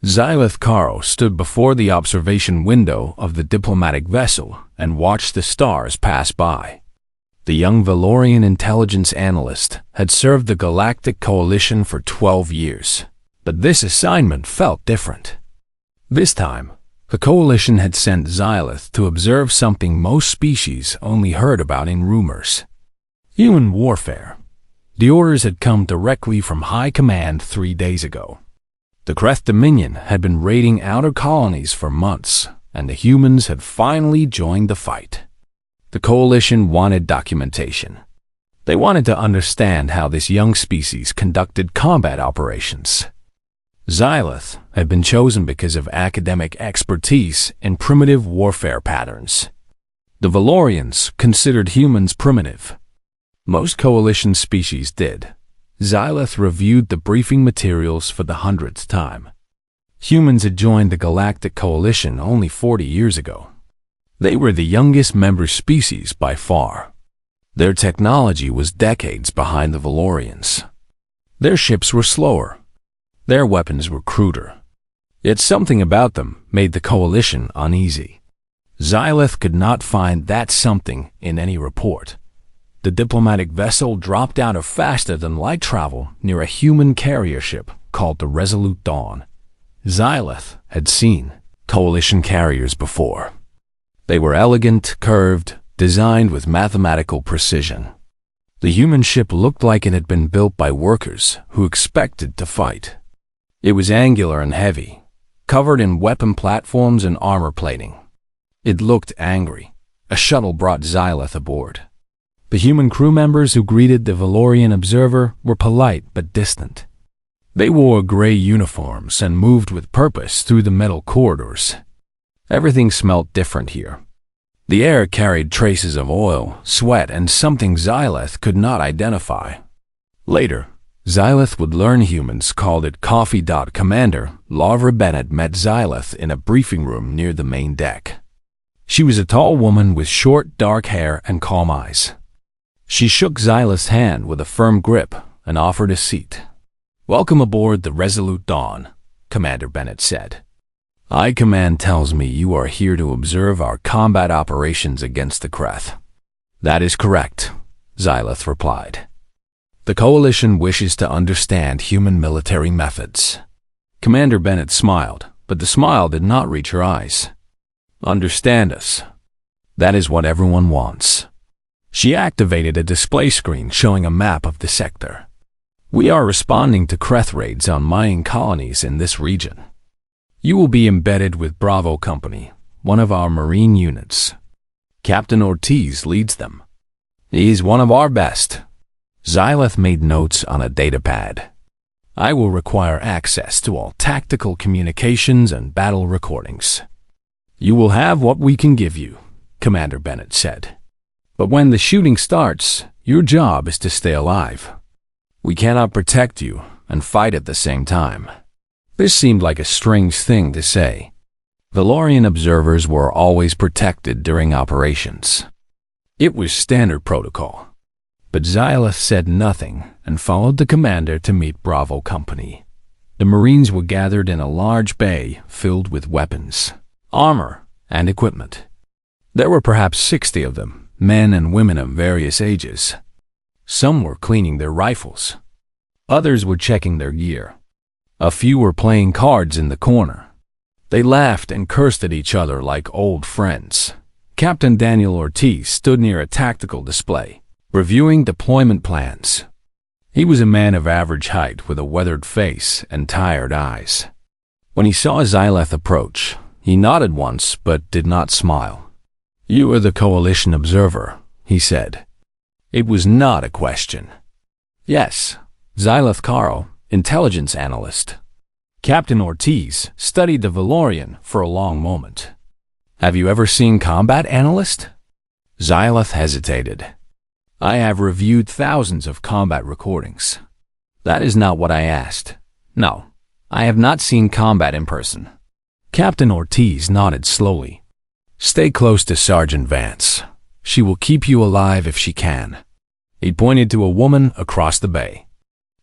Xylith Caro stood before the observation window of the diplomatic vessel and watched the stars pass by. The young Valorian intelligence analyst had served the Galactic Coalition for 12 years, but this assignment felt different. This time, the Coalition had sent Xylith to observe something most species only heard about in rumors: human warfare. The orders had come directly from High Command 3 days ago. The Kreth Dominion had been raiding outer colonies for months, and the humans had finally joined the fight. The Coalition wanted documentation. They wanted to understand how this young species conducted combat operations. Xylith had been chosen because of academic expertise in primitive warfare patterns. The Valorians considered humans primitive. Most Coalition species did. Xylith reviewed the briefing materials for the 100th time. Humans had joined the Galactic Coalition only 40 years ago. They were the youngest member species by far. Their technology was decades behind the Valorians. Their ships were slower. Their weapons were cruder. Yet something about them made the Coalition uneasy. Xylith could not find that something in any report. The diplomatic vessel dropped out of faster-than-light travel near a human carrier ship called the Resolute Dawn. Xylith had seen Coalition carriers before. They were elegant, curved, designed with mathematical precision. The human ship looked like it had been built by workers who expected to fight. It was angular and heavy, covered in weapon platforms and armor plating. It looked angry. A shuttle brought Xylith aboard. The human crew members who greeted the Valorian observer were polite but distant. They wore gray uniforms and moved with purpose through the metal corridors. Everything smelled different here. The air carried traces of oil, sweat, and something Xylith could not identify. Later, Xylith would learn humans called it coffee. Commander Lavra Bennett met Xylith in a briefing room near the main deck. She was a tall woman with short, dark hair and calm eyes. She shook Xylith's hand with a firm grip and offered a seat. "Welcome aboard the Resolute Dawn," Commander Bennett said. "High Command tells me you are here to observe our combat operations against the Kreth." "That is correct," Xylith replied. "The Coalition wishes to understand human military methods." Commander Bennett smiled, but the smile did not reach her eyes. "Understand us. That is what everyone wants." She activated a display screen showing a map of the sector. "We are responding to Kreth raids on mining colonies in this region. You will be embedded with Bravo Company, one of our marine units. Captain Ortiz leads them. He is one of our best." Xylith made notes on a datapad. "I will require access to all tactical communications and battle recordings." "You will have what we can give you," Commander Bennett said. "But when the shooting starts, your job is to stay alive. We cannot protect you and fight at the same time." This seemed like a strange thing to say. Valorian observers were always protected during operations. It was standard protocol. But Xylith said nothing and followed the commander to meet Bravo Company. The Marines were gathered in a large bay filled with weapons, armor, and equipment. There were perhaps 60 of them, men and women of various ages. Some were cleaning their rifles. Others were checking their gear. A few were playing cards in the corner. They laughed and cursed at each other like old friends. Captain Daniel Ortiz stood near a tactical display, reviewing deployment plans. He was a man of average height with a weathered face and tired eyes. When he saw Xylith approach, he nodded once but did not smile. "You are the Coalition observer," he said. It was not a question. "Yes, Xylith Caro, intelligence analyst." Captain Ortiz studied the Valorian for a long moment. "Have you ever seen combat, analyst?" Xylith hesitated. "I have reviewed thousands of combat recordings." "That is not what I asked. No, I have not seen combat in person." Captain Ortiz nodded slowly. "Stay close to Sergeant Vance. She will keep you alive if she can." He pointed to a woman across the bay.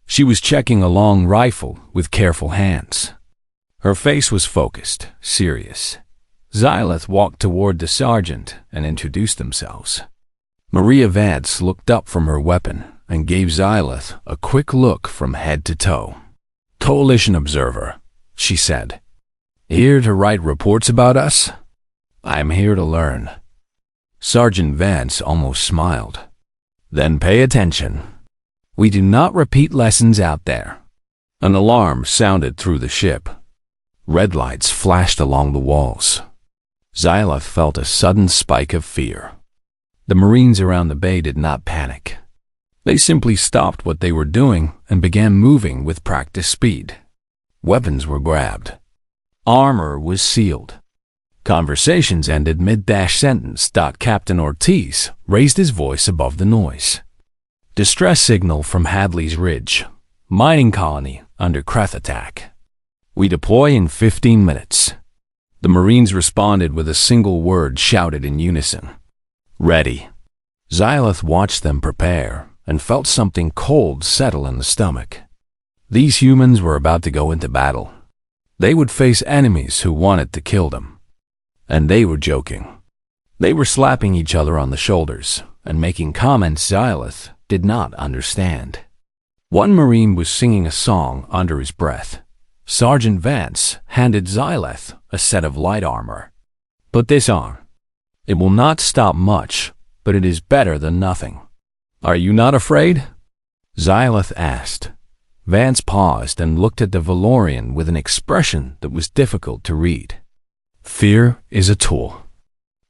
She was checking a long rifle with careful hands. Her face was focused, serious. Xylith walked toward the sergeant and introduced themselves. Maria Vance looked up from her weapon and gave Xylith a quick look from head to toe. "Coalition observer," she said. "Here to write reports about us?" "I'm here to learn." Sergeant Vance almost smiled. "Then pay attention. We do not repeat lessons out there." An alarm sounded through the ship. Red lights flashed along the walls. Xylith felt a sudden spike of fear. The Marines around the bay did not panic. They simply stopped what they were doing and began moving with practiced speed. Weapons were grabbed. Armor was sealed. Conversations ended mid-sentence. Captain Ortiz raised his voice above the noise. "Distress signal from Hadley's Ridge. Mining colony under Creth attack. We deploy in 15 minutes. The Marines responded with a single word shouted in unison. "Ready." Xylith watched them prepare and felt something cold settle in the stomach. These humans were about to go into battle. They would face enemies who wanted to kill them. And they were joking. They were slapping each other on the shoulders and making comments Xylith did not understand. One Marine was singing a song under his breath. Sergeant Vance handed Xylith a set of light armor. "Put this on. It will not stop much, but it is better than nothing." "Are you not afraid?" Xylith asked. Vance paused and looked at the Valorian with an expression that was difficult to read. "Fear is a tool.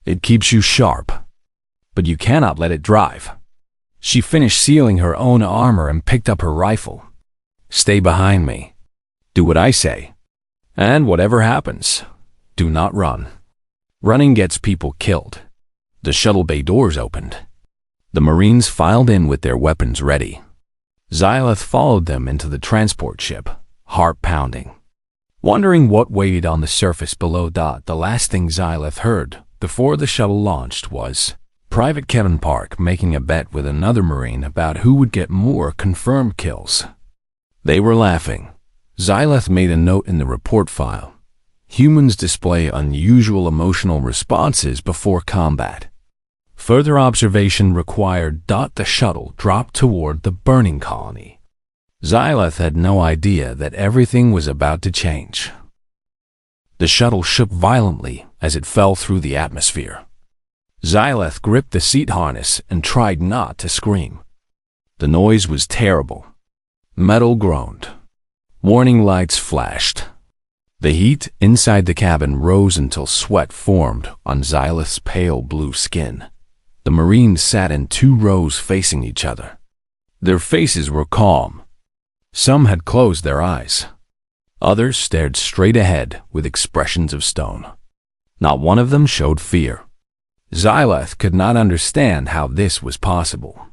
It keeps you sharp, but you cannot let it drive." She finished sealing her own armor and picked up her rifle. "Stay behind me. Do what I say. And whatever happens, do not run. Running gets people killed." The shuttle bay doors opened. The Marines filed in with their weapons ready. Xylith followed them into the transport ship, heart pounding. Wondering what waited on the surface below. The last thing Xylith heard before the shuttle launched was Private Kevin Park making a bet with another Marine about who would get more confirmed kills. They were laughing. Xylith made a note in the report file. Humans display unusual emotional responses before combat. Further observation required. The shuttle dropped toward the burning colony. Xylith had no idea that everything was about to change. The shuttle shook violently as it fell through the atmosphere. Xylith gripped the seat harness and tried not to scream. The noise was terrible. Metal groaned. Warning lights flashed. The heat inside the cabin rose until sweat formed on Xylith's pale blue skin. The Marines sat in 2 rows facing each other. Their faces were calm. Some had closed their eyes. Others stared straight ahead with expressions of stone. Not one of them showed fear. Xylith could not understand how this was possible.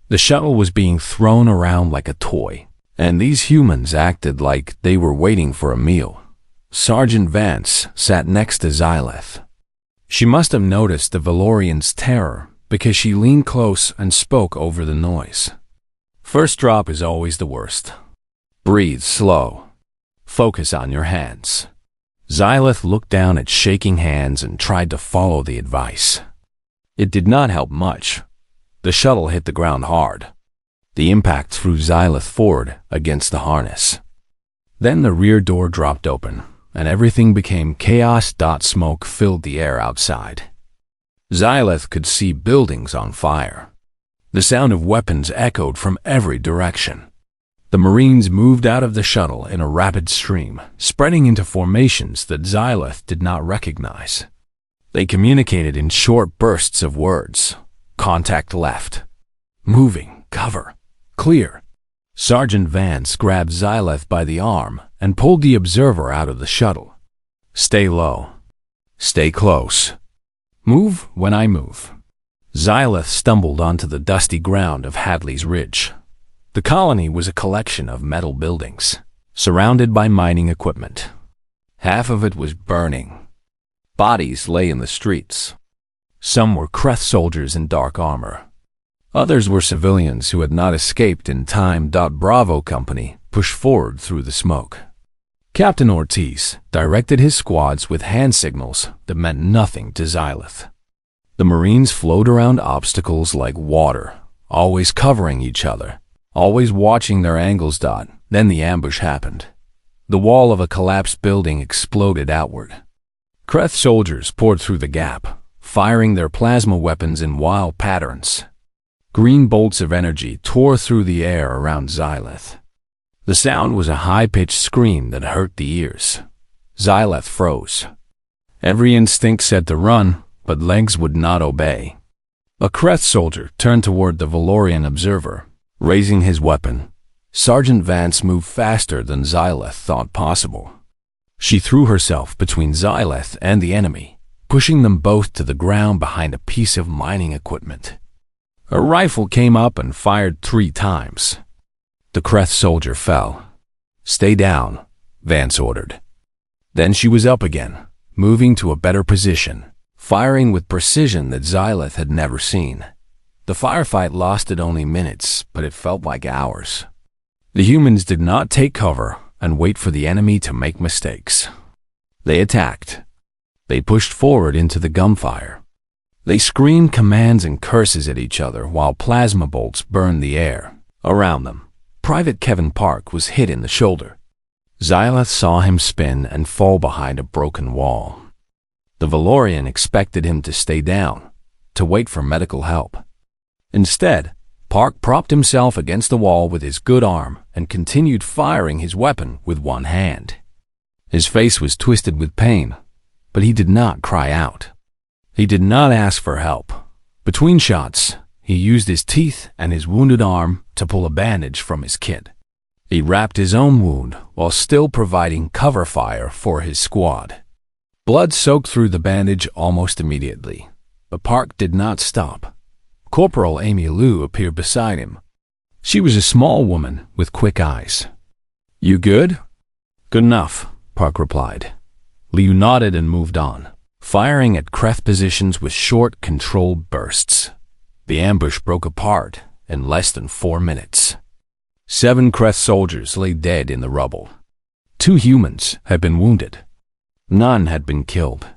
The shuttle was being thrown around like a toy, and these humans acted like they were waiting for a meal. Sergeant Vance sat next to Xylith. She must have noticed the Valorian's terror because she leaned close and spoke over the noise. "First drop is always the worst. Breathe slow. Focus on your hands." Xylith looked down at shaking hands and tried to follow the advice. It did not help much. The shuttle hit the ground hard. The impact threw Xylith forward against the harness. Then the rear door dropped open, and everything became chaos. Smoke filled the air outside. Xylith could see buildings on fire. The sound of weapons echoed from every direction. The Marines moved out of the shuttle in a rapid stream, spreading into formations that Xylith did not recognize. They communicated in short bursts of words. Contact left. Moving. Cover. Clear. Sergeant Vance grabbed Xylith by the arm and pulled the observer out of the shuttle. "Stay low. Stay close. Move when I move." Xylith stumbled onto the dusty ground of Hadley's Ridge. The colony was a collection of metal buildings, surrounded by mining equipment. Half of it was burning. Bodies lay in the streets. Some were Creth soldiers in dark armor. Others were civilians who had not escaped in time. Bravo Company pushed forward through the smoke. Captain Ortiz directed his squads with hand signals that meant nothing to Xylith. The Marines flowed around obstacles like water, always covering each other, always watching their angles. Then the ambush happened. The wall of a collapsed building exploded outward. Kreth soldiers poured through the gap, firing their plasma weapons in wild patterns. Green bolts of energy tore through the air around Xylith. The sound was a high-pitched scream that hurt the ears. Xylith froze. Every instinct said to run, but legs would not obey. A Kreth soldier turned toward the Valorian observer, raising his weapon. Sergeant Vance moved faster than Xylith thought possible. She threw herself between Xylith and the enemy, pushing them both to the ground behind a piece of mining equipment. A rifle came up and fired 3 times. The Kreth soldier fell. "Stay down," Vance ordered. Then she was up again, moving to a better position, firing with precision that Xylith had never seen. The firefight lasted only minutes, but it felt like hours. The humans did not take cover and wait for the enemy to make mistakes. They attacked. They pushed forward into the gunfire. They screamed commands and curses at each other while plasma bolts burned the air around them. Private Kevin Park was hit in the shoulder. Xylith saw him spin and fall behind a broken wall. The Valorian expected him to stay down, to wait for medical help. Instead, Park propped himself against the wall with his good arm and continued firing his weapon with one hand. His face was twisted with pain, but he did not cry out. He did not ask for help. Between shots, he used his teeth and his wounded arm to pull a bandage from his kit. He wrapped his own wound while still providing cover fire for his squad. Blood soaked through the bandage almost immediately, but Park did not stop. Corporal Amy Lou appeared beside him. She was a small woman with quick eyes. "You good?" "Good enough," Park replied. Liu nodded and moved on, firing at Kreth positions with short, controlled bursts. The ambush broke apart in less than 4 minutes. 7 Kreth soldiers lay dead in the rubble. 2 humans had been wounded. None had been killed.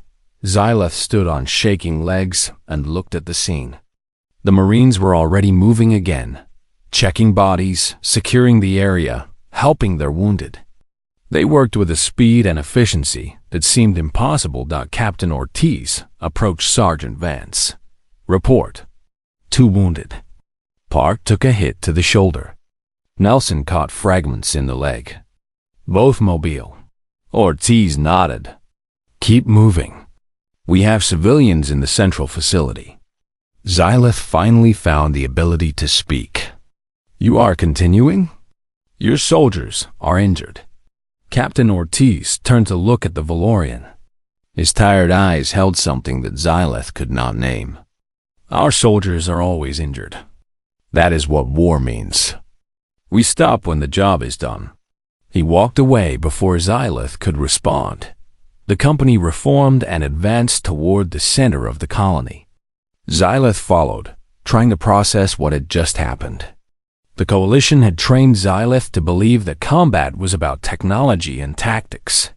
Xylith stood on shaking legs and looked at the scene. The Marines were already moving again, checking bodies, securing the area, helping their wounded. They worked with a speed and efficiency that seemed impossible. Captain Ortiz approached Sergeant Vance. "Report. 2 wounded." Park took a hit to the shoulder. Nelson caught fragments in the leg. "Both mobile." Ortiz nodded. "Keep moving. We have civilians in the central facility." Xylith finally found the ability to speak. "You are continuing? Your soldiers are injured." Captain Ortiz turned to look at the Valorian. His tired eyes held something that Xylith could not name. "Our soldiers are always injured. That is what war means. We stop when the job is done." He walked away before Xylith could respond. The company reformed and advanced toward the center of the colony. Xylith followed, trying to process what had just happened. The Coalition had trained Xylith to believe that combat was about technology and tactics.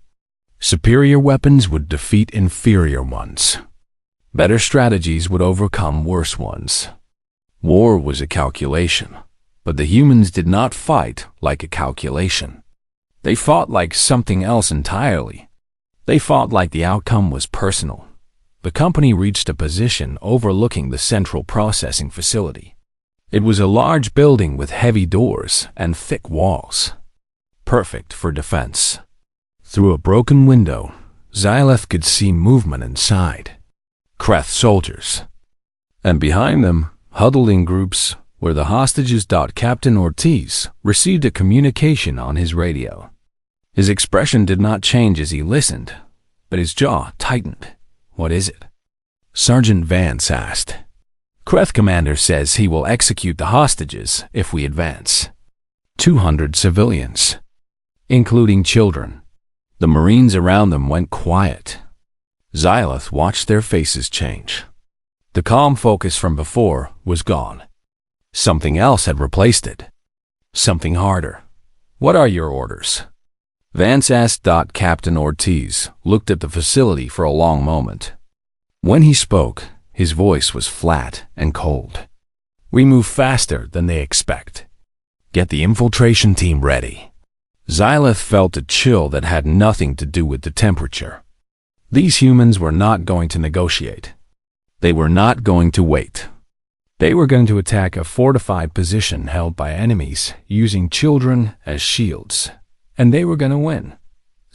Superior weapons would defeat inferior ones. Better strategies would overcome worse ones. War was a calculation, but the humans did not fight like a calculation. They fought like something else entirely. They fought like the outcome was personal. The company reached a position overlooking the central processing facility. It was a large building with heavy doors and thick walls, perfect for defense. Through a broken window, Xylith could see movement inside. Kreth soldiers. And behind them, huddled in groups, were the hostages. Captain Ortiz received a communication on his radio. His expression did not change as he listened, but his jaw tightened. "What is it?" Sergeant Vance asked. "Kreth commander says he will execute the hostages if we advance. 200 civilians, including children." The Marines around them went quiet. Xylith watched their faces change. The calm focus from before was gone. Something else had replaced it. Something harder. "What are your orders?" Vance asked. Captain Ortiz looked at the facility for a long moment. When he spoke, his voice was flat and cold. We move faster than they expect. Get the infiltration team ready. Xylith felt a chill that had nothing to do with the temperature. These humans were not going to negotiate. They were not going to wait. They were going to attack a fortified position held by enemies using children as shields. And they were going to win.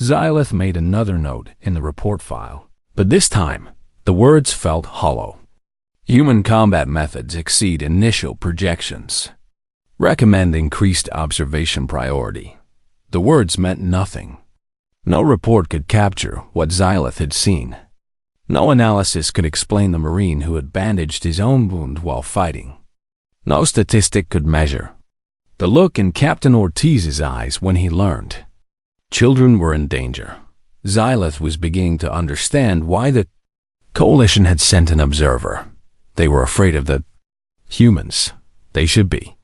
Xylith made another note in the report file, but this time, the words felt hollow. Human combat methods exceed initial projections. Recommend increased observation priority. The words meant nothing. No report could capture what Xylith had seen. No analysis could explain the Marine who had bandaged his own wound while fighting. No statistic could measure the look in Captain Ortiz's eyes when he learned children were in danger. Xylith was beginning to understand why the Coalition had sent an observer. They were afraid of the humans. They should be.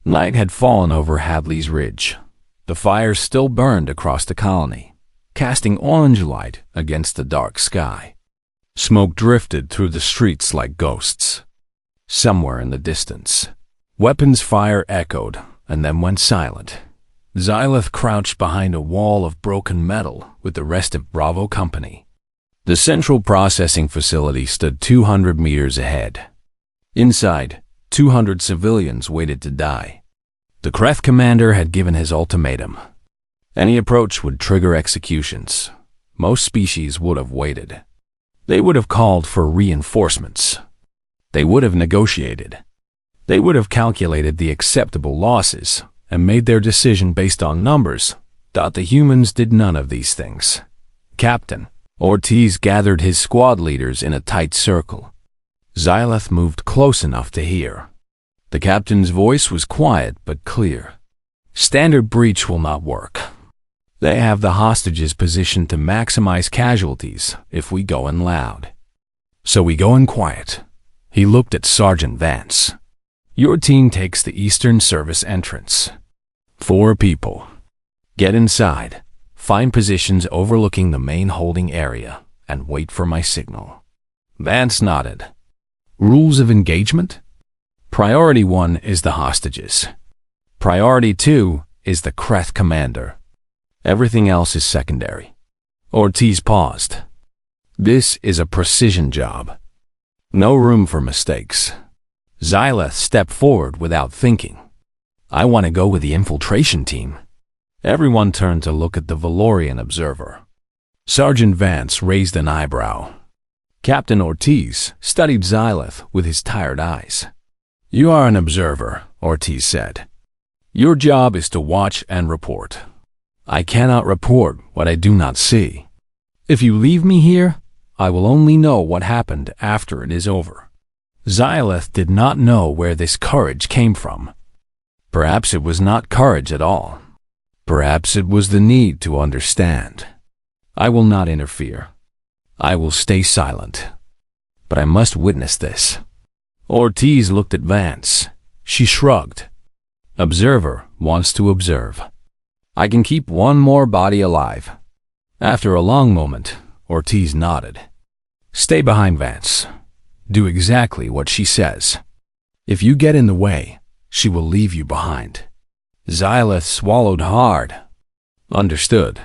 Night had fallen over Hadley's Ridge. The fires still burned across the colony, casting orange light against the dark sky. Smoke drifted through the streets like ghosts. Somewhere in the distance, weapons fire echoed and then went silent. Xylith crouched behind a wall of broken metal with the rest of Bravo Company. The central processing facility stood 200 meters ahead. Inside, 200 civilians waited to die. The Kreth commander had given his ultimatum. Any approach would trigger executions. Most species would have waited. They would have called for reinforcements. They would have negotiated. They would have calculated the acceptable losses and made their decision based on numbers. The humans did none of these things. Captain Ortiz gathered his squad leaders in a tight circle. Xylith moved close enough to hear. The captain's voice was quiet but clear. Standard breach will not work. They have the hostages positioned to maximize casualties if we go in loud. So we go in quiet. He looked at Sergeant Vance. Your team takes the Eastern Service entrance. 4 people. Get inside, find positions overlooking the main holding area, and wait for my signal. Vance nodded. Rules of engagement? Priority 1 is the hostages. Priority 2 is the Kreth commander. Everything else is secondary. Ortiz paused. This is a precision job. No room for mistakes. Xylith stepped forward without thinking. I want to go with the infiltration team. Everyone turned to look at the Valorian observer. Sergeant Vance raised an eyebrow. Captain Ortiz studied Xylith with his tired eyes. You are an observer, Ortiz said. Your job is to watch and report. I cannot report what I do not see. If you leave me here, I will only know what happened after it is over. Xylith did not know where this courage came from. Perhaps it was not courage at all. Perhaps it was the need to understand. I will not interfere. I will stay silent. But I must witness this. Ortiz looked at Vance. She shrugged. Observer wants to observe. I can keep one more body alive. After a long moment, Ortiz nodded. Stay behind Vance. Do exactly what she says. If you get in the way, she will leave you behind. Xylith swallowed hard. Understood.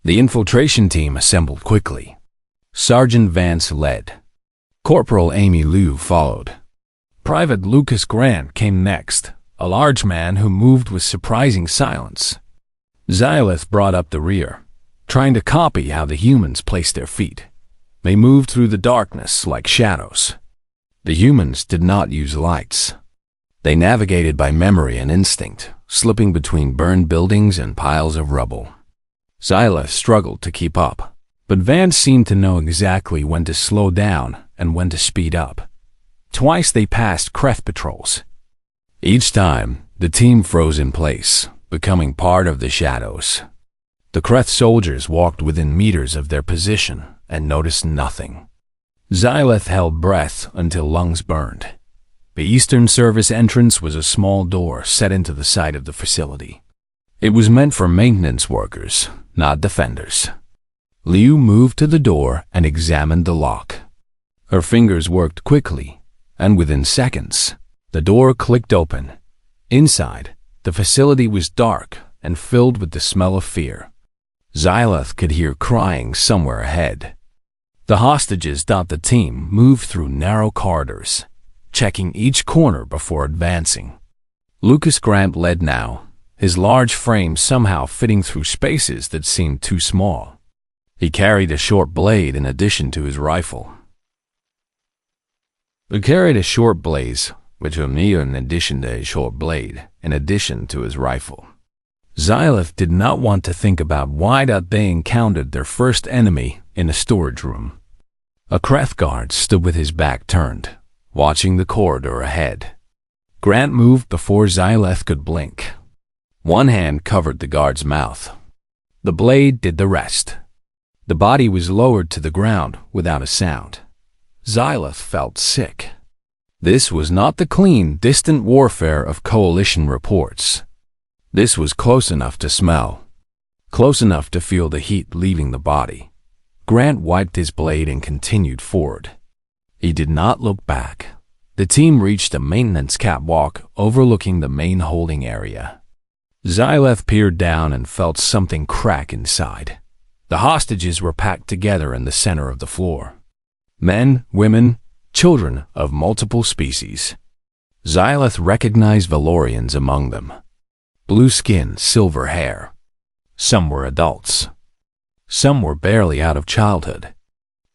The infiltration team assembled quickly. Sergeant Vance led. Corporal Amy Liu followed. Private Lucas Grant came next, a large man who moved with surprising silence. Xylith brought up the rear, trying to copy how the humans placed their feet. They moved through the darkness like shadows. The humans did not use lights. They navigated by memory and instinct, slipping between burned buildings and piles of rubble. Xylith struggled to keep up, but Vance seemed to know exactly when to slow down and when to speed up. Twice they passed Kreth patrols. Each time, the team froze in place, becoming part of the shadows. The Kreth soldiers walked within meters of their position and noticed nothing. Xylith held breath until lungs burned. The Eastern Service entrance was a small door set into the side of the facility. It was meant for maintenance workers, not defenders. Liu moved to the door and examined the lock. Her fingers worked quickly, and within seconds, the door clicked open. Inside, the facility was dark and filled with the smell of fear. Xyleth could hear crying somewhere ahead. The hostages dot the team moved through narrow corridors, checking each corner before advancing. Lucas Grant led now, his large frame somehow fitting through spaces that seemed too small. He carried a short blade in addition to his rifle. In addition to his short blade, in addition to his rifle. Xyleth did not want to think about why that they encountered their first enemy in a storage room. A Kreth guard stood with his back turned, watching the corridor ahead. Grant moved before Xyleth could blink. One hand covered the guard's mouth. The blade did the rest. The body was lowered to the ground without a sound. Xyleth felt sick. This was not the clean, distant warfare of coalition reports. This was close enough to smell, close enough to feel the heat leaving the body. Grant wiped his blade and continued forward. He did not look back. The team reached a maintenance catwalk overlooking the main holding area. Xyleth peered down and felt something crack inside. The hostages were packed together in the center of the floor. Men, women, children of multiple species. Xyleth recognized Valorians among them. Blue skin, silver hair. Some were adults. Some were barely out of childhood.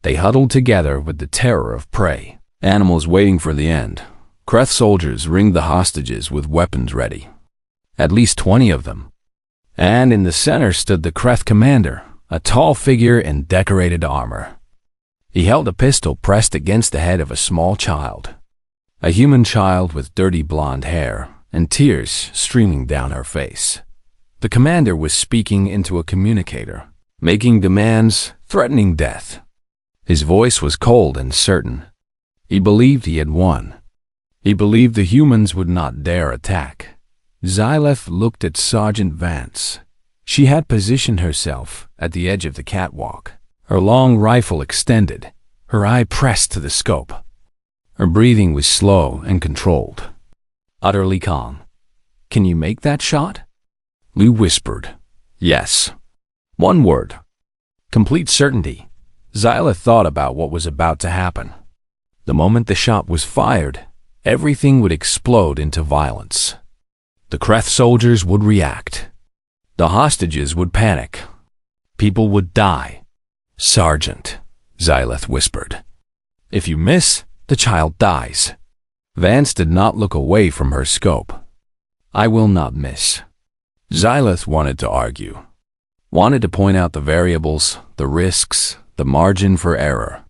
They huddled together with the terror of prey. Animals waiting for the end. Kreth soldiers ringed the hostages with weapons ready. At least 20 of them. And in the center stood the Kreth commander, a tall figure in decorated armor. He held a pistol pressed against the head of a small child. A human child with dirty blonde hair and tears streaming down her face. The commander was speaking into a communicator, making demands, threatening death. His voice was cold and certain. He believed he had won. He believed the humans would not dare attack. Xyleth looked at Sergeant Vance. She had positioned herself at the edge of the catwalk, her long rifle extended, her eye pressed to the scope. Her breathing was slow and controlled, utterly calm. "Can you make that shot?" Liu whispered. "Yes." One word. Complete certainty. Xyleth thought about what was about to happen. The moment the shot was fired, everything would explode into violence. The Kreth soldiers would react. The hostages would panic. People would die. "Sergeant," Xyleth whispered. "If you miss, the child dies." Vance did not look away from her scope. "I will not miss." Xyleth wanted to argue, wanted to point out the variables, the risks, the margin for error.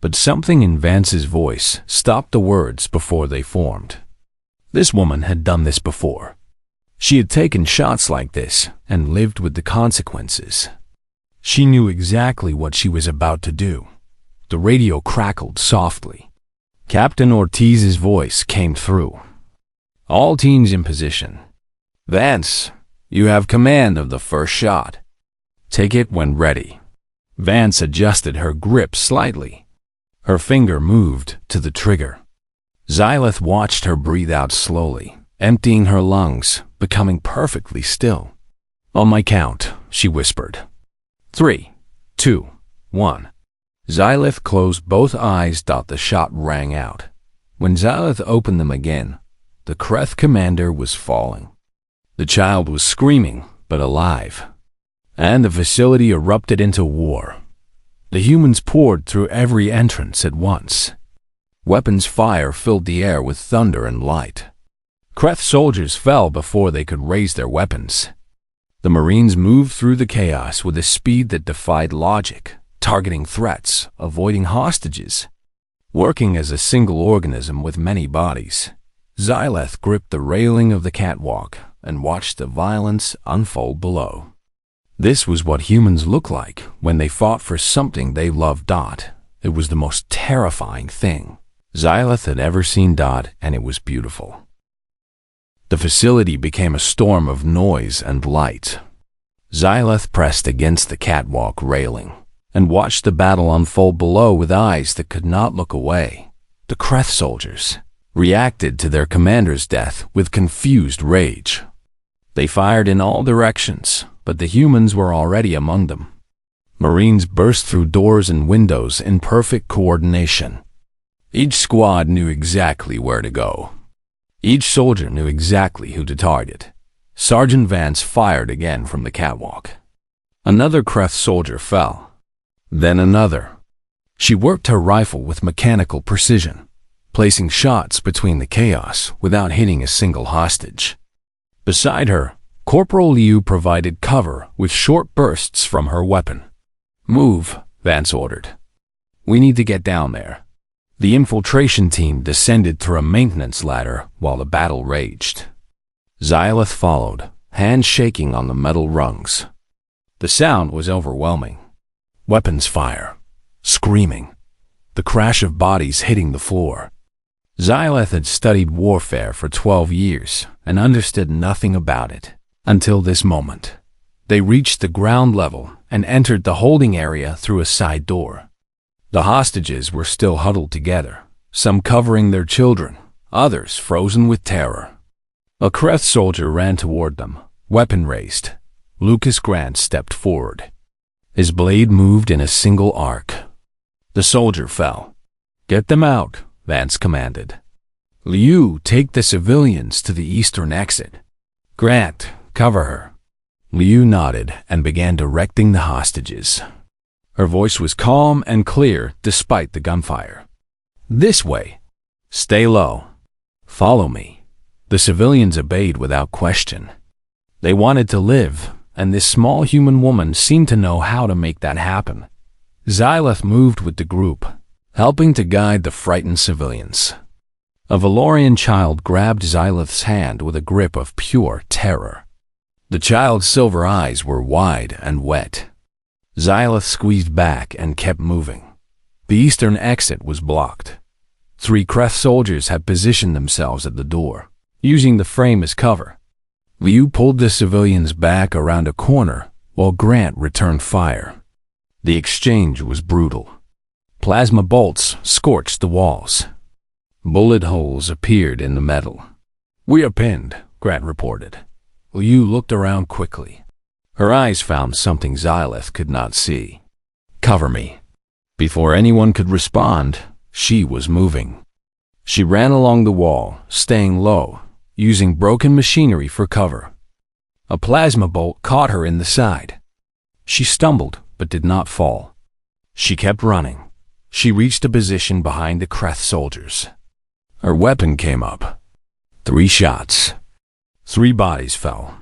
But something in Vance's voice stopped the words before they formed. This woman had done this before. She had taken shots like this and lived with the consequences. She knew exactly what she was about to do. The radio crackled softly. Captain Ortiz's voice came through. "All teams in position. Vance, you have command of the first shot. Take it when ready." Vance adjusted her grip slightly. Her finger moved to the trigger. Xyleth watched her breathe out slowly, emptying her lungs, becoming perfectly still. "On my count," she whispered. 3, 2, 1. Xyleth closed both eyes. The shot rang out. When Xyleth opened them again, the Kreth commander was falling. The child was screaming, but alive. And the facility erupted into war. The humans poured through every entrance at once. Weapons fire filled the air with thunder and light. Kreth soldiers fell before they could raise their weapons. The Marines moved through the chaos with a speed that defied logic, targeting threats, avoiding hostages. Working as a single organism with many bodies, Xyleth gripped the railing of the catwalk and watched the violence unfold below. This was what humans look like when they fought for something they loved. It was the most terrifying thing Xyleth had ever seen. And it was beautiful. The facility became a storm of noise and light. Xyleth pressed against the catwalk railing and watched the battle unfold below with eyes that could not look away. The Kreth soldiers reacted to their commander's death with confused rage. They fired in all directions, but the humans were already among them. Marines burst through doors and windows in perfect coordination. Each squad knew exactly where to go. Each soldier knew exactly who to target. Sergeant Vance fired again from the catwalk. Another Kreth soldier fell. Then another. She worked her rifle with mechanical precision, placing shots between the chaos without hitting a single hostage. Beside her, Corporal Liu provided cover with short bursts from her weapon. "Move," Vance ordered. "We need to get down there." The infiltration team descended through a maintenance ladder while the battle raged. Xyleth followed, hands shaking on the metal rungs. The sound was overwhelming. Weapons fire, screaming, the crash of bodies hitting the floor. Xyleth had studied warfare for 12 years and understood nothing about it until this moment. They reached the ground level and entered the holding area through a side door. The hostages were still huddled together, some covering their children, others frozen with terror. A Kreth soldier ran toward them, weapon raised. Lucas Grant stepped forward. His blade moved in a single arc. The soldier fell. "Get them out," Vance commanded. "Liu, take the civilians to the eastern exit. Grant, cover her." Liu nodded and began directing the hostages. Her voice was calm and clear despite the gunfire. "This way. Stay low. Follow me." The civilians obeyed without question. They wanted to live, and this small human woman seemed to know how to make that happen. Xyleth moved with the group, helping to guide the frightened civilians. A Valorian child grabbed Xyleth's hand with a grip of pure terror. The child's silver eyes were wide and wet. Xyleth squeezed back and kept moving. The eastern exit was blocked. 3 Kreth soldiers had positioned themselves at the door, using the frame as cover. Liu pulled the civilians back around a corner while Grant returned fire. The exchange was brutal. Plasma bolts scorched the walls. Bullet holes appeared in the metal. "We are pinned," Grant reported. Liu looked around quickly. Her eyes found something Xyleth could not see. "Cover me." Before anyone could respond, she was moving. She ran along the wall, staying low, using broken machinery for cover. A plasma bolt caught her in the side. She stumbled but did not fall. She kept running. She reached a position behind the Kreth soldiers. Her weapon came up. 3 shots. 3 bodies fell.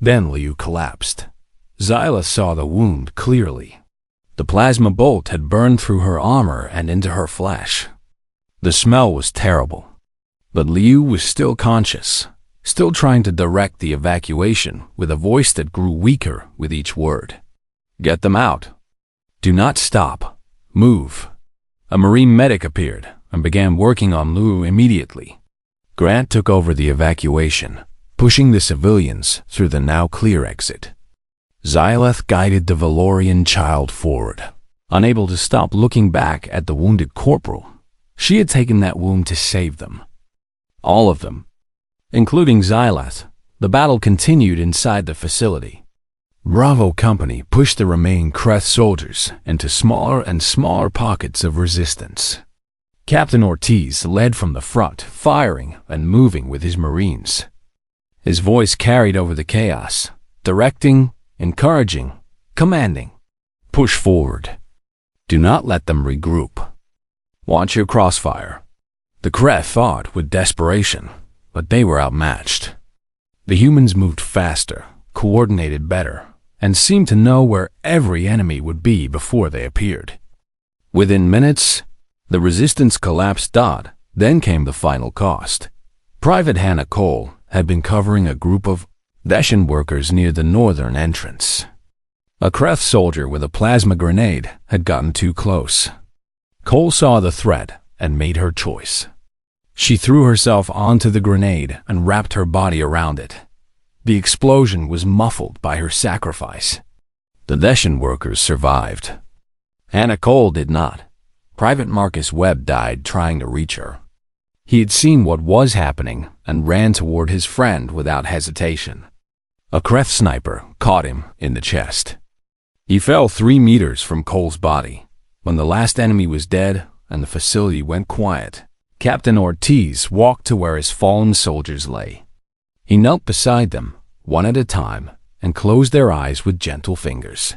Then Liu collapsed. Xyleth saw the wound clearly. The plasma bolt had burned through her armor and into her flesh. The smell was terrible. But Liu was still conscious, still trying to direct the evacuation with a voice that grew weaker with each word. "Get them out. Do not stop. Move." A Marine medic appeared and began working on Liu immediately. Grant took over the evacuation, pushing the civilians through the now clear exit. Xyleth guided the Valorian child forward, unable to stop looking back at the wounded corporal. She had taken that wound to save them. All of them, including Xyleth. The battle continued inside the facility. Bravo Company pushed the remaining Kreth soldiers into smaller and smaller pockets of resistance. Captain Ortiz led from the front, firing and moving with his Marines. His voice carried over the chaos, directing, encouraging, commanding. "Push forward. Do not let them regroup. Watch your crossfire." The Kreth fought with desperation, but they were outmatched. The humans moved faster, coordinated better, and seemed to know where every enemy would be before they appeared. Within minutes, the resistance collapsed. Then came the final cost. Private Hannah Cole had been covering a group of Dacian workers near the northern entrance. A Kreth soldier with a plasma grenade had gotten too close. Cole saw the threat and made her choice. She threw herself onto the grenade and wrapped her body around it. The explosion was muffled by her sacrifice. The Deshan workers survived. Hannah Cole did not. Private Marcus Webb died trying to reach her. He had seen what was happening and ran toward his friend without hesitation. A Kreth sniper caught him in the chest. He fell 3 meters from Cole's body. When the last enemy was dead and the facility went quiet, Captain Ortiz walked to where his fallen soldiers lay. He knelt beside them, one at a time, and closed their eyes with gentle fingers.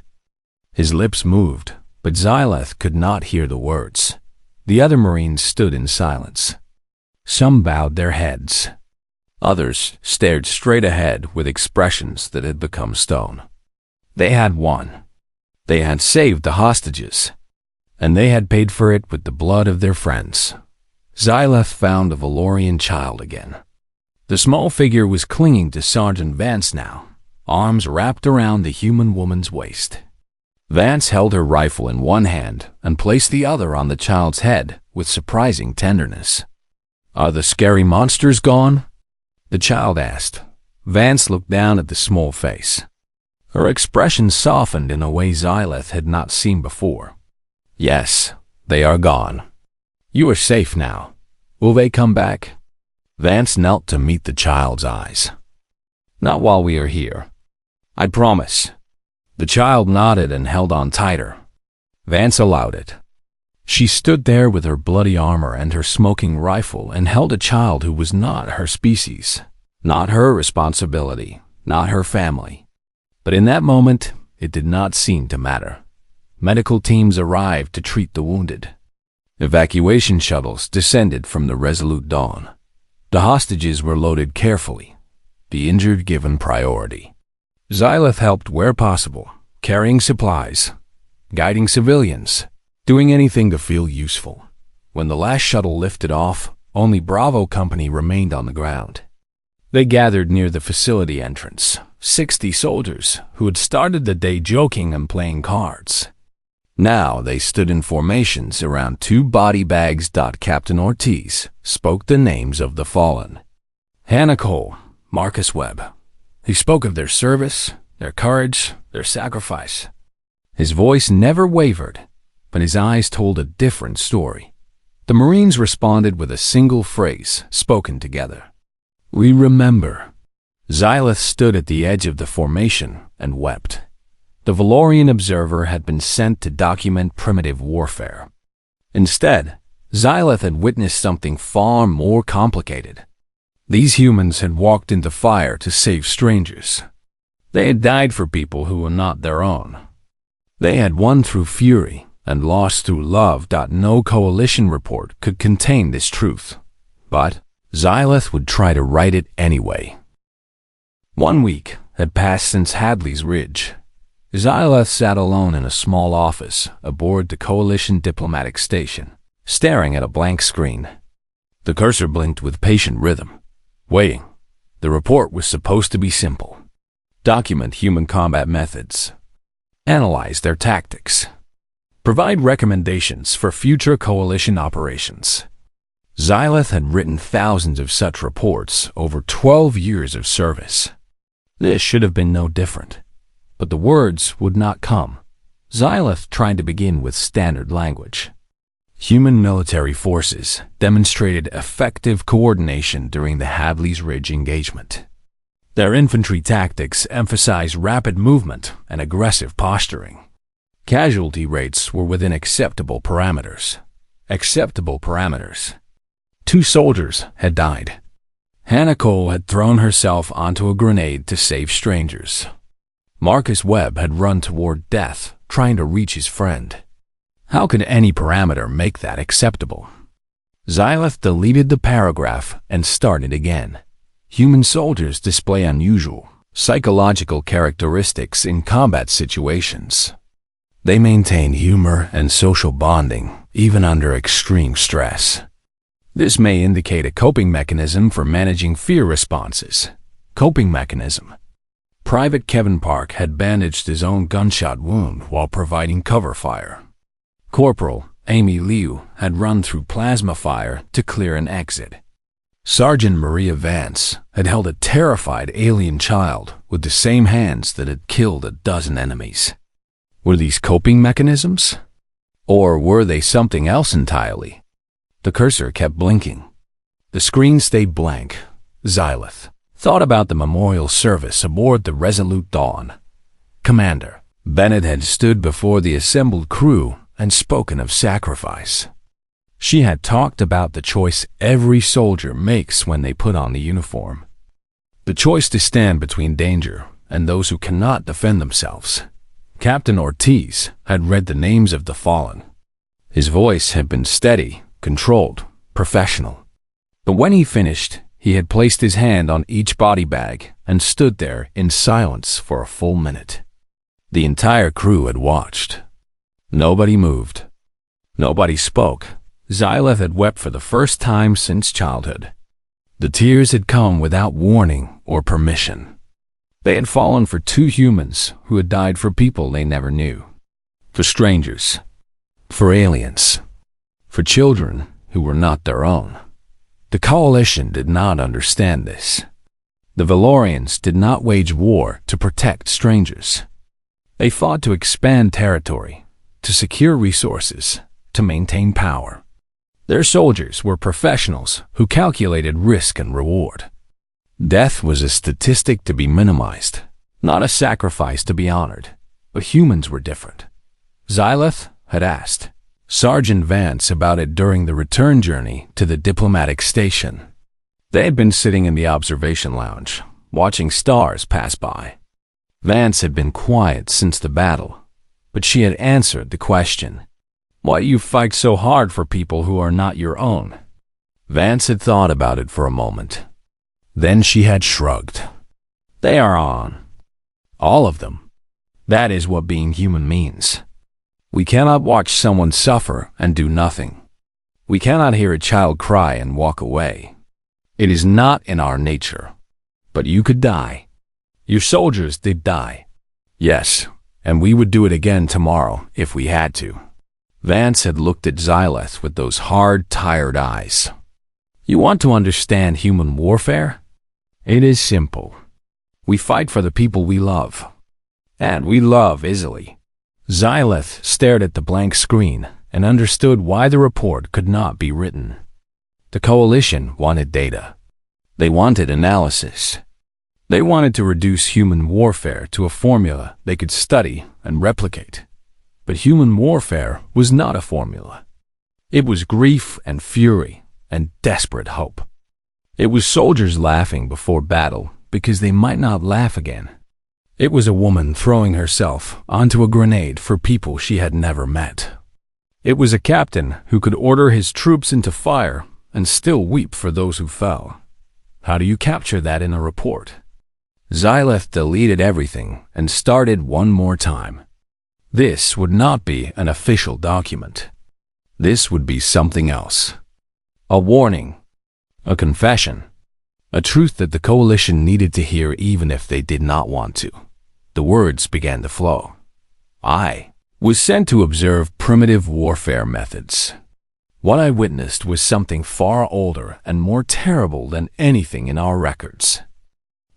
His lips moved, but Xyleth could not hear the words. The other Marines stood in silence. Some bowed their heads. Others stared straight ahead with expressions that had become stone. They had won. They had saved the hostages, and they had paid for it with the blood of their friends. Xyleth found a Valorian child again. The small figure was clinging to Sergeant Vance now, arms wrapped around the human woman's waist. Vance held her rifle in one hand and placed the other on the child's head with surprising tenderness. "Are the scary monsters gone?" the child asked. Vance looked down at the small face. Her expression softened in a way Xyleth had not seen before. "Yes, they are gone. You are safe now. Will they come back?" Vance knelt to meet the child's eyes. "Not while we are here. I promise." The child nodded and held on tighter. Vance allowed it. She stood there with her bloody armor and her smoking rifle and held a child who was not her species, not her responsibility, not her family. But in that moment, it did not seem to matter. Medical teams arrived to treat the wounded. Evacuation shuttles descended from the Resolute Dawn. The hostages were loaded carefully, the injured given priority. Xyleth helped where possible, carrying supplies, guiding civilians, doing anything to feel useful. When the last shuttle lifted off, only Bravo Company remained on the ground. They gathered near the facility entrance, 60 soldiers who had started the day joking and playing cards. Now they stood in formations around 2 body bags. Captain Ortiz spoke the names of the fallen. Hannah Cole, Marcus Webb. He spoke of their service, their courage, their sacrifice. His voice never wavered, but his eyes told a different story. The Marines responded with a single phrase, spoken together. "We remember." Xyleth stood at the edge of the formation and wept. The Valorian observer had been sent to document primitive warfare. Instead, Xyleth had witnessed something far more complicated. These humans had walked into fire to save strangers. They had died for people who were not their own. They had won through fury and lost through love. No coalition report could contain this truth, but Xyleth would try to write it anyway. 1 week had passed since Hadley's Ridge. Xyleth sat alone in a small office aboard the Coalition diplomatic station, staring at a blank screen. The cursor blinked with patient rhythm. Waiting. The report was supposed to be simple. Document human combat methods. Analyze their tactics. Provide recommendations for future coalition operations. Xyleth had written thousands of such reports over 12 years of service. This should have been no different. But the words would not come. Xyleth tried to begin with standard language. Human military forces demonstrated effective coordination during the Hadley's Ridge engagement. Their infantry tactics emphasized rapid movement and aggressive posturing. Casualty rates were within acceptable parameters. Acceptable parameters. 2 soldiers had died. Hannah Cole had thrown herself onto a grenade to save strangers. Marcus Webb had run toward death, trying to reach his friend. How could any parameter make that acceptable? Xyleth deleted the paragraph and started again. Human soldiers display unusual, psychological characteristics in combat situations. They maintain humor and social bonding, even under extreme stress. This may indicate a coping mechanism for managing fear responses. Coping mechanism. Private Kevin Park had bandaged his own gunshot wound while providing cover fire. Corporal Amy Liu had run through plasma fire to clear an exit. Sergeant Maria Vance had held a terrified alien child with the same hands that had killed a dozen enemies. Were these coping mechanisms? Or were they something else entirely? The cursor kept blinking. The screen stayed blank. Xylith thought about the memorial service aboard the Resolute Dawn. Commander Bennett had stood before the assembled crew and spoken of sacrifice. She had talked about the choice every soldier makes when they put on the uniform. The choice to stand between danger and those who cannot defend themselves. Captain Ortiz had read the names of the fallen. His voice had been steady, controlled, professional. But when he finished, he had placed his hand on each body bag and stood there in silence for a full minute. The entire crew had watched. Nobody moved. Nobody spoke. Xylith had wept for the first time since childhood. The tears had come without warning or permission. They had fallen for two humans who had died for people they never knew. For strangers. For aliens. For children who were not their own. The Coalition did not understand this. The Valorians did not wage war to protect strangers. They fought to expand territory, to secure resources, to maintain power. Their soldiers were professionals who calculated risk and reward. Death was a statistic to be minimized, not a sacrifice to be honored. But humans were different. Xylith had asked Sergeant Vance about it during the return journey to the diplomatic station. They had been sitting in the observation lounge, watching stars pass by. Vance had been quiet since the battle, but she had answered the question. Why do you fight so hard for people who are not your own? Vance had thought about it for a moment. Then she had shrugged. They are on. All of them. That is what being human means. We cannot watch someone suffer and do nothing. We cannot hear a child cry and walk away. It is not in our nature. But you could die. Your soldiers did die. Yes, and we would do it again tomorrow if we had to. Vance had looked at Xylith with those hard, tired eyes. You want to understand human warfare? It is simple. We fight for the people we love. And we love easily. Xylith stared at the blank screen and understood why the report could not be written. The Coalition wanted data. They wanted analysis. They wanted to reduce human warfare to a formula they could study and replicate. But human warfare was not a formula. It was grief and fury and desperate hope. It was soldiers laughing before battle because they might not laugh again. It was a woman throwing herself onto a grenade for people she had never met. It was a captain who could order his troops into fire and still weep for those who fell. How do you capture that in a report? Xylith deleted everything and started one more time. This would not be an official document. This would be something else. A warning. A confession. A truth that the Coalition needed to hear even if they did not want to. The words began to flow. I was sent to observe primitive warfare methods. What I witnessed was something far older and more terrible than anything in our records.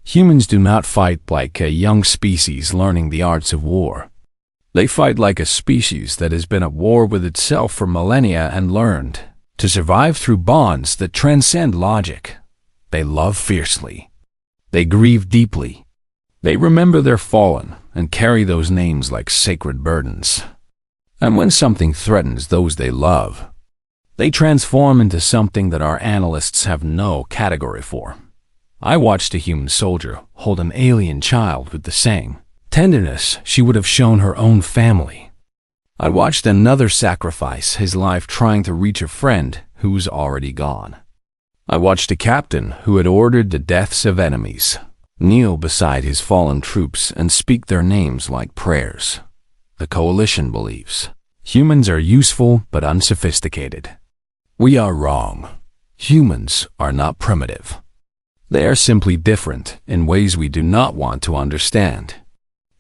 Humans do not fight like a young species learning the arts of war. They fight like a species that has been at war with itself for millennia and learned to survive through bonds that transcend logic. They love fiercely. They grieve deeply. They remember their fallen and carry those names like sacred burdens. And when something threatens those they love, they transform into something that our analysts have no category for. I watched a human soldier hold an alien child with the same tenderness she would have shown her own family. I watched another sacrifice his life trying to reach a friend who was already gone. I watched a captain who had ordered the deaths of enemies kneel beside his fallen troops and speak their names like prayers. The Coalition believes humans are useful but unsophisticated. We are wrong. Humans are not primitive. They are simply different in ways we do not want to understand.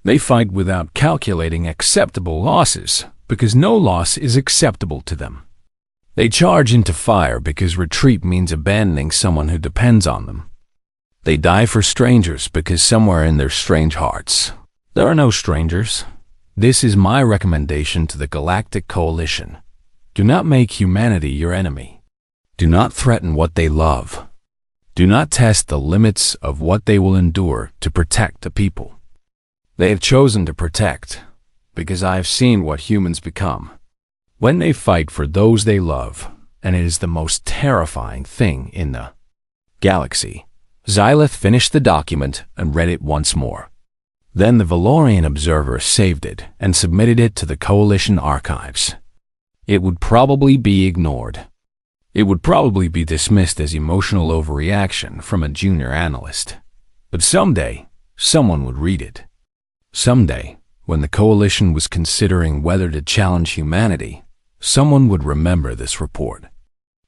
They fight without calculating acceptable losses because no loss is acceptable to them. They charge into fire because retreat means abandoning someone who depends on them. They die for strangers because somewhere in their strange hearts, there are no strangers. This is my recommendation to the Galactic Coalition. Do not make humanity your enemy. Do not threaten what they love. Do not test the limits of what they will endure to protect the people. They have chosen to protect, because I have seen what humans become when they fight for those they love, and it is the most terrifying thing in the galaxy. Xylith finished the document and read it once more. Then the Valorian observer saved it and submitted it to the Coalition archives. It would probably be ignored. It would probably be dismissed as emotional overreaction from a junior analyst. But someday, someone would read it. Someday, when the Coalition was considering whether to challenge humanity, someone would remember this report.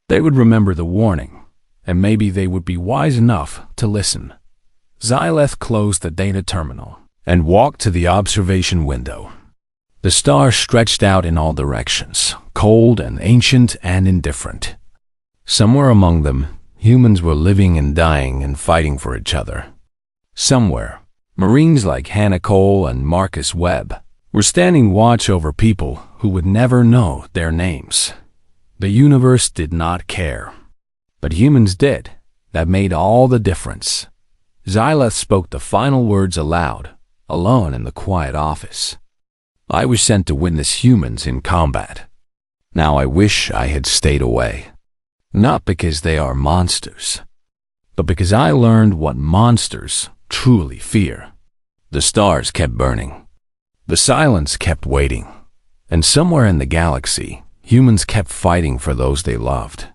They would remember the warning, and maybe they would be wise enough to listen. Xylith closed the data terminal and walked to the observation window. The stars stretched out in all directions, cold and ancient and indifferent. Somewhere among them, humans were living and dying and fighting for each other. Somewhere, Marines like Hannah Cole and Marcus Webb were standing watch over people who would never know their names. The universe did not care. But humans did. That made all the difference. Xylith spoke the final words aloud, alone in the quiet office. I was sent to witness humans in combat. Now I wish I had stayed away. Not because they are monsters, but because I learned what monsters truly fear. The stars kept burning. The silence kept waiting. And somewhere in the galaxy, humans kept fighting for those they loved.